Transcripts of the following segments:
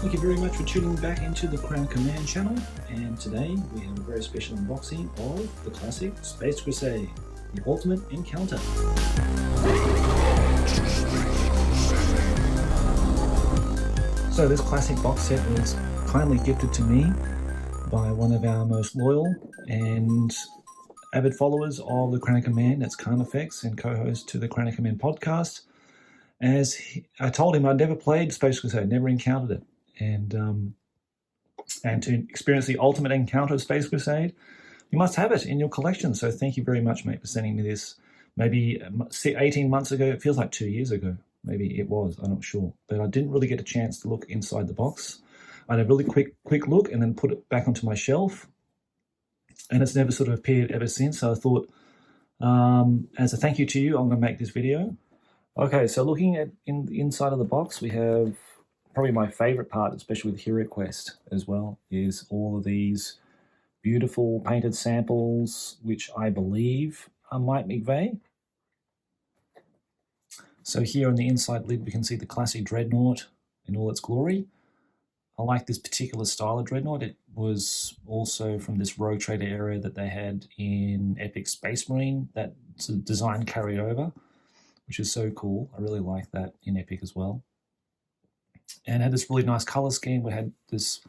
Thank you very much for tuning back into the Crown Command channel, and today we have a very special unboxing of the classic Space Crusade, the Ultimate Encounter. So this classic box set was kindly gifted to me by one of our most loyal and avid followers of the Crown Command, that's Kharnifex, and co-host to the Crown Command podcast. I told him I'd never played Space Crusade, never encountered it, and to experience the ultimate encounter of Space Crusade, you must have it in your collection. So thank you very much, mate, for sending me this. Maybe 18 months ago, it feels like 2 years ago. Maybe it was, I'm not sure. But I didn't really get a chance to look inside the box. I had a really quick look and then put it back onto my shelf. And it's never sort of appeared ever since. So I thought, as a thank you to you, I'm going to make this video. Okay, so looking at the inside of the box, we have probably my favorite part, especially with HeroQuest as well, is all of these beautiful painted samples, which I believe are Mike McVeigh. So here on the inside lid, we can see the classic Dreadnought in all its glory. I like this particular style of Dreadnought. It was also from this Rogue Trader era that they had in Epic Space Marine, that design carried over, which is so cool. I really like that in Epic as well. And had this really nice color scheme. We had this,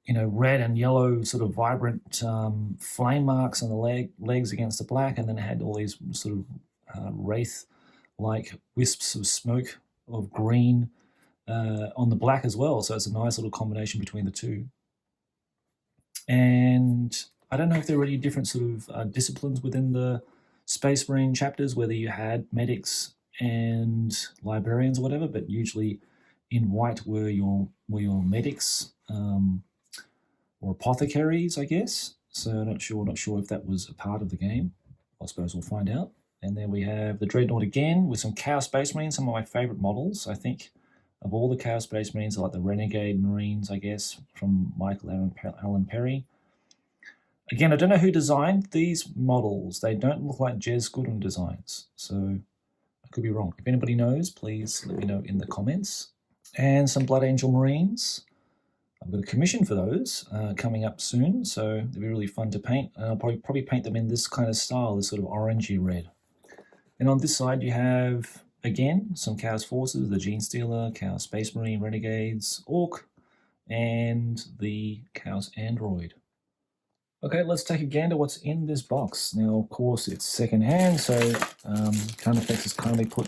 red and yellow sort of vibrant flame marks on the legs against the black, and then it had all these sort of wraith-like wisps of smoke of green on the black as well. So it's a nice little combination between the two. And I don't know if there were any different sort of disciplines within the Space Marine chapters, whether you had medics and librarians or whatever, but usually in white were your medics or apothecaries, I guess. So not sure if that was a part of the game. I suppose we'll find out. And then we have the Dreadnought again with some Chaos Space Marines, some of my favorite models. I think of all the Chaos Space Marines, I like the Renegade Marines, I guess, from Michael Allen Perry. Again, I don't know who designed these models. They don't look like Jez Goodwin designs, so I could be wrong. If anybody knows, please let me know in the comments. And some Blood Angel Marines. I've got a commission for those coming up soon, so they'll be really fun to paint. And I'll probably paint them in this kind of style, this sort of orangey red. And on this side, you have, again, some Chaos Forces, the Gene Stealer, Chaos Space Marine, Renegades, Orc, and the Chaos Android. Okay, let's take a gander what's in this box. Now, of course, it's secondhand, so Kharnifex has kindly put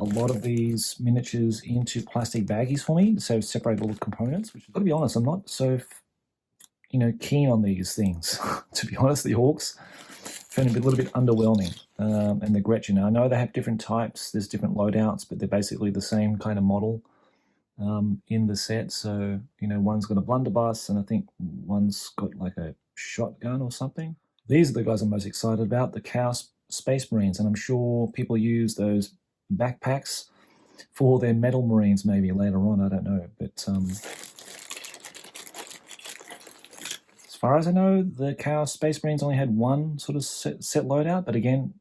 a lot of these miniatures into plastic baggies for me, so separate all the components. Which, I've got to be honest, I'm not so keen on these things. To be honest, the Orcs found a little bit underwhelming, and the Gretchen. I know they have different types, there's different loadouts, but they're basically the same kind of model in the set. So one's got a blunderbuss, and I think one's got like a shotgun or something. These are the guys I'm most excited about, the Chaos Space Marines, and I'm sure people use those backpacks for their metal Marines maybe later on, I don't know. But as far as I know, the Chaos Space Marines only had one sort of set loadout, but again,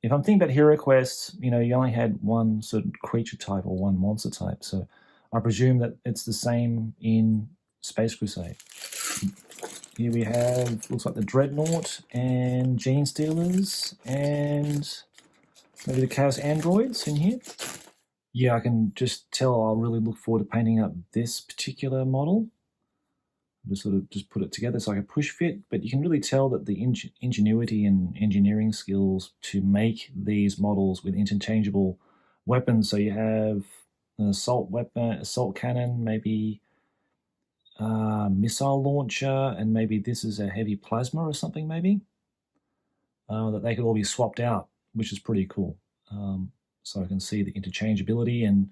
if I'm thinking about HeroQuest, you only had one sort of creature type or one monster type, so I presume that it's the same in Space Crusade. Here we have, looks like the Dreadnought and Gene Stealers and maybe the Chaos Androids in here. Yeah, I can just tell I'll really look forward to painting up this particular model. Just put it together so I can push fit, but you can really tell that the ingenuity and engineering skills to make these models with interchangeable weapons. So you have an assault weapon, assault cannon, maybe missile launcher, and maybe this is a heavy plasma or something maybe, that they could all be swapped out, which is pretty cool. So I can see the interchangeability and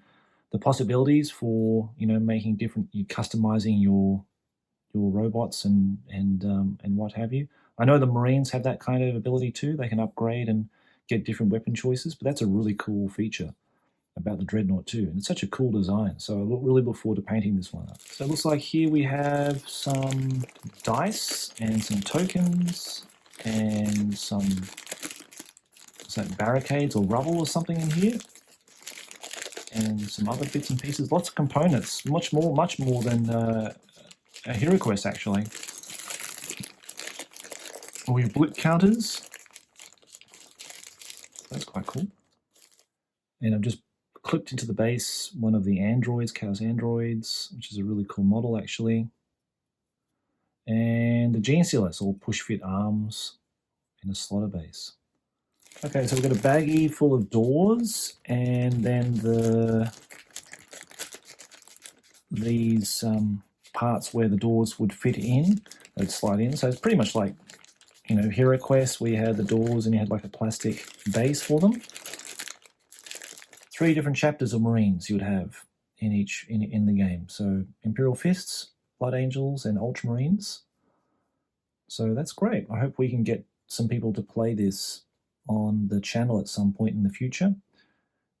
the possibilities for making different, customizing your robots and what have you. I know the Marines have that kind of ability too. They can upgrade and get different weapon choices, but that's a really cool feature about the Dreadnought too, and it's such a cool design, so I really look forward to painting this one up. So it looks like here we have some dice and some tokens and some barricades or rubble or something in here, and some other bits and pieces. Lots of components, much more than a Hero Quest actually. All your bullet counters. That's quite cool. And I've just clipped into the base one of the androids, Chaos androids, which is a really cool model actually. And the gene sealer, it's all push fit arms in a slaughter base. Okay, so we've got a baggie full of doors, and then these parts where the doors would fit in, they'd slide in. So it's pretty much like, you know, Hero Quest, where you had the doors and you had like a plastic base for them. 3 different chapters of Marines you would have in the game. So Imperial Fists, Blood Angels, and Ultramarines. So that's great. I hope we can get some people to play this on the channel at some point in the future.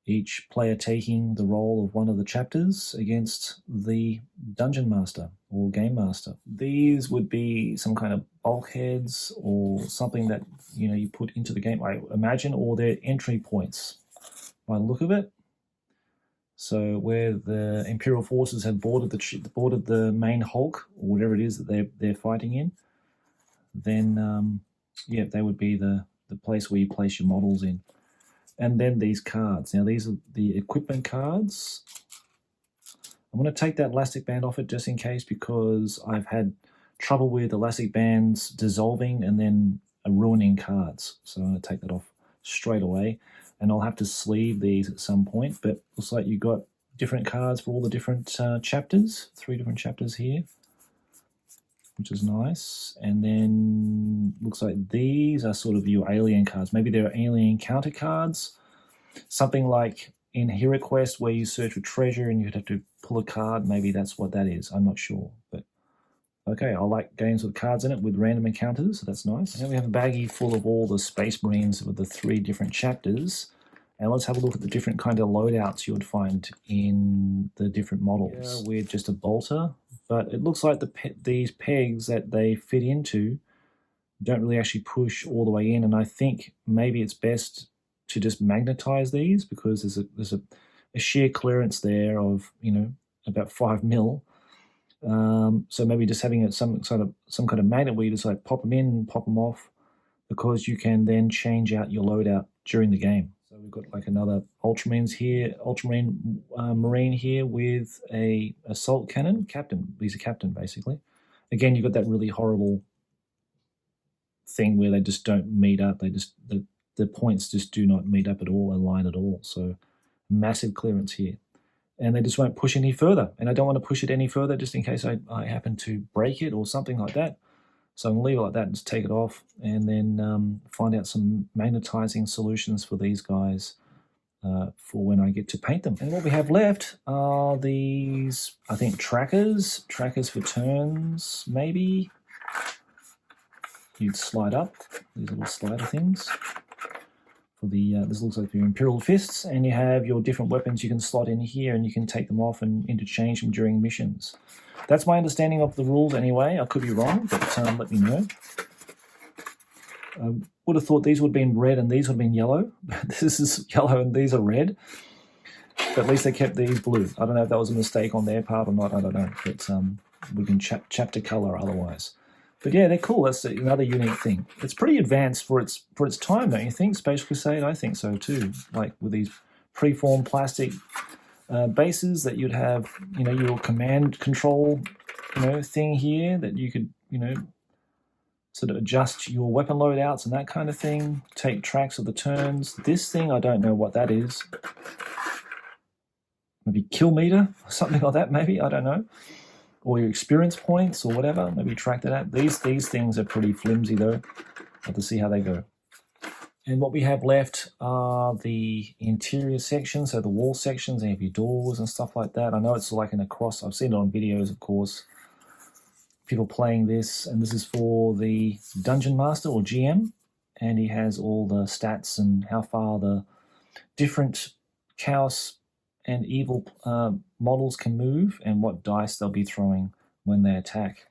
Each player taking the role of one of the chapters against the Dungeon Master or Game Master. These would be some kind of bulkheads or something that, you know, you put into the game, I imagine, or they're entry points by the look of it. So where the Imperial forces have boarded the main hulk or whatever it is that they're fighting in, then yeah, they would be the place where you place your models in. And then these cards. Now these are the equipment cards. I'm going to take that elastic band off it just in case, because I've had trouble with elastic bands dissolving and then ruining cards. So I'm going to take that off straight away. And I'll have to sleeve these at some point. But looks like you've got different cards for all the different chapters. 3 different chapters here, which is nice. And then looks like these are sort of your alien cards. Maybe they're alien counter cards. Something like in Hero Quest where you search for treasure and you'd have to pull a card. Maybe that's what that is. I'm not sure. But okay, I like games with cards in it with random encounters, so that's nice. And then we have a baggie full of all the Space Marines with the 3 different chapters. And let's have a look at the different kind of loadouts you would find in the different models. Yeah, with just a bolter, but it looks like these pegs that they fit into don't really actually push all the way in, and I think maybe it's best to just magnetize these, because there's a sheer clearance there of, you know, about 5 mil. So maybe just having some kind of magnet where you just like pop them in and pop them off, because you can then change out your loadout during the game. So we've got like another Ultramarine here with a assault cannon. Captain. He's a captain basically. Again, you've got that really horrible thing where they just don't meet up. They just the points just do not meet up at all, align at all. So massive clearance here. And they just won't push any further. And I don't want to push it any further just in case I happen to break it or something like that. So I'm going to leave it like that and just take it off, and then find out some magnetizing solutions for these guys for when I get to paint them. And what we have left are these, I think, trackers for turns, maybe. You'd slide up, these little slider things. This looks like your Imperial Fists, and you have your different weapons you can slot in here, and you can take them off and interchange them during missions. That's my understanding of the rules anyway. I could be wrong, but let me know. Would have thought these would have been red and these would have been yellow. This is yellow and these are red. But at least they kept these blue. I don't know if that was a mistake on their part or not. I don't know. But we can chapter color otherwise. But yeah, they're cool. That's another unique thing. It's pretty advanced for its time, don't you think? Space Crusade, I think so too. Like with these preformed plastic bases that you'd have, you know, your command control, you know, thing here that you could, you know, sort of adjust your weapon loadouts and that kind of thing. Take tracks of the turns. This thing, I don't know what that is. Maybe kill meter, something like that. Maybe, I don't know. Or your experience points or whatever. Maybe track that out. These things are pretty flimsy though. Have to see how they go. And what we have left are the interior sections, so the wall sections. They have your doors and stuff like that. I know it's like I've seen it on videos, of course. People playing this, and this is for the Dungeon Master or GM, and he has all the stats and how far the different Chaos and Evil models can move and what dice they'll be throwing when they attack.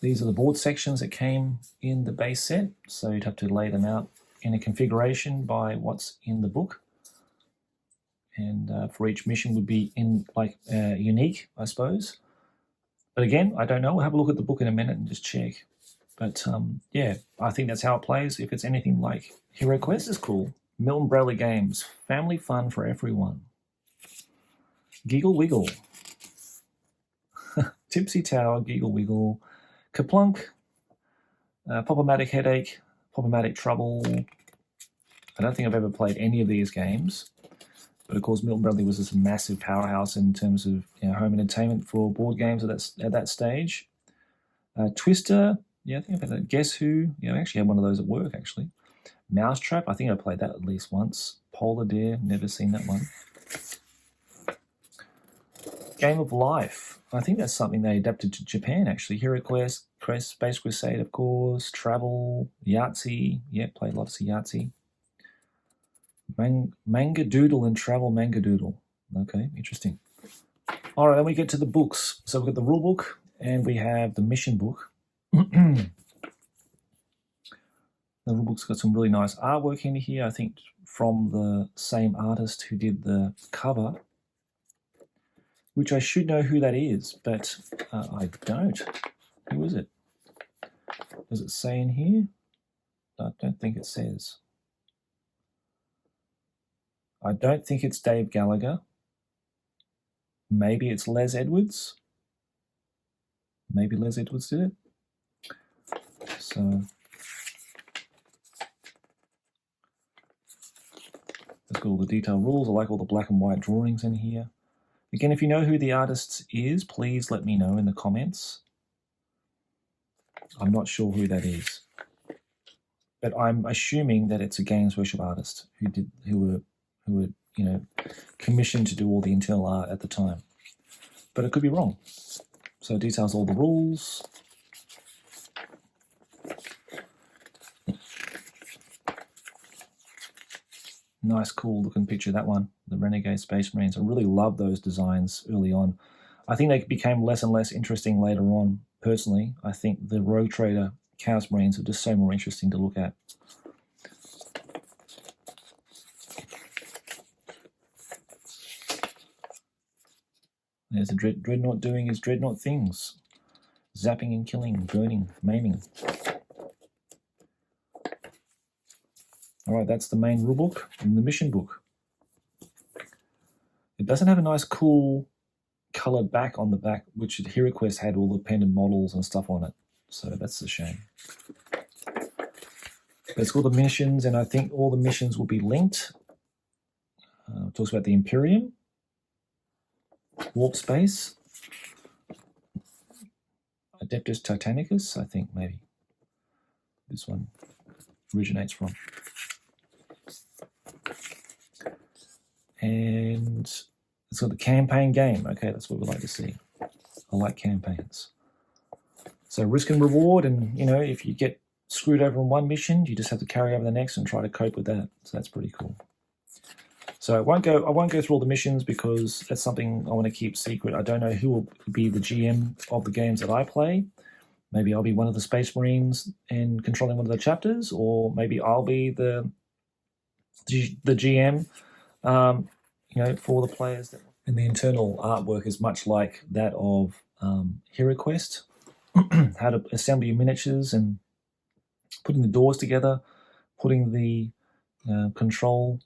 These are the board sections that came in the base set, so you'd have to lay them out in a configuration by what's in the book. and for each mission would be unique, I suppose. But again, I don't know. We'll have a look at the book in a minute and just check. But yeah, I think that's how it plays. If it's anything like Hero Quest, is cool. Milton Bradley Games, family fun for everyone. Giggle Wiggle. Tipsy Tower, Giggle Wiggle. Kaplunk. Pop-O-Matic Headache. Pop-O-Matic Trouble. I don't think I've ever played any of these games. But of course, Milton Bradley was this massive powerhouse in terms of home entertainment for board games at that stage. Twister. Yeah, I think I've had a Guess Who. Yeah, I actually had one of those at work, actually. Mousetrap. I think I played that at least once. Polar Dare. Never seen that one. Game of Life. I think that's something they adapted to Japan, actually. Hero Quest, Space Crusade, of course. Travel. Yahtzee. Yeah, played lots of Yahtzee. Manga Doodle and Travel Manga Doodle. Okay, interesting. All right, then we get to the books. So we've got the rule book and we have the mission book. The rule book's got some really nice artwork in here, I think from the same artist who did the cover, which I should know who that is, but I don't. Who is it? Does it say in here? I don't think it says. I don't think it's Dave Gallagher. Maybe it's Les Edwards. Maybe Les Edwards did it. So let's go all the detailed rules. I like all the black and white drawings in here. Again, if you know who the artist is, please let me know in the comments. I'm not sure who that is, but I'm assuming that it's a Games Workshop artist who were commissioned to do all the internal art at the time. But it could be wrong. So it details all the rules. Nice, cool looking picture, that one. The Renegade Space Marines. I really love those designs early on. I think they became less and less interesting later on. Personally, I think the Rogue Trader Chaos Marines are just so more interesting to look at. There's the Dreadnought doing his Dreadnought things. Zapping and killing, burning, maiming. All right, that's the main rulebook and the mission book. It doesn't have a nice, cool coloured back on the back, which Hero Quest had all the pendant models and stuff on it. So that's a shame. But it's called the missions, and I think all the missions will be linked. It talks about the Imperium, Warp Space, Adeptus Titanicus, I think maybe this one originates from. And it's got the campaign game. Okay, that's what we like to see. I like campaigns. So risk and reward, and if you get screwed over on one mission, you just have to carry over the next and try to cope with that. So that's pretty cool. So I won't go through all the missions because that's something I want to keep secret. I don't know who will be the GM of the games that I play. Maybe I'll be one of the Space Marines and controlling one of the chapters, or maybe I'll be the GM, for the players. And the internal artwork is much like that of Hero Quest. How to assemble your miniatures and putting the doors together, putting the control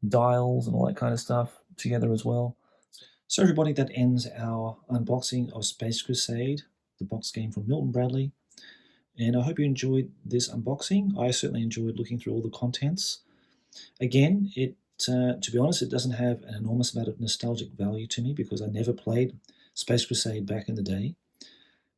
dials and all that kind of stuff together as well. So everybody, that ends our unboxing of Space Crusade, the box game from Milton Bradley. And I hope you enjoyed this unboxing. I certainly enjoyed looking through all the contents. Again, to be honest, it doesn't have an enormous amount of nostalgic value to me because I never played Space Crusade back in the day.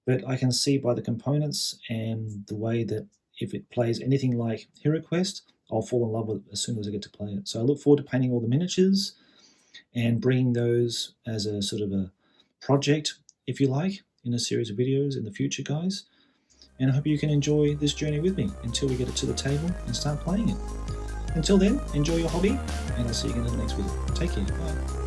But I can see by the components and the way that if it plays anything like Hero Quest, I'll fall in love with it as soon as I get to play it. So I look forward to painting all the miniatures and bringing those as a sort of a project, if you like, in a series of videos in the future, guys. And I hope you can enjoy this journey with me until we get it to the table and start playing it. Until then, enjoy your hobby, and I'll see you again in the next video. Take care. Bye.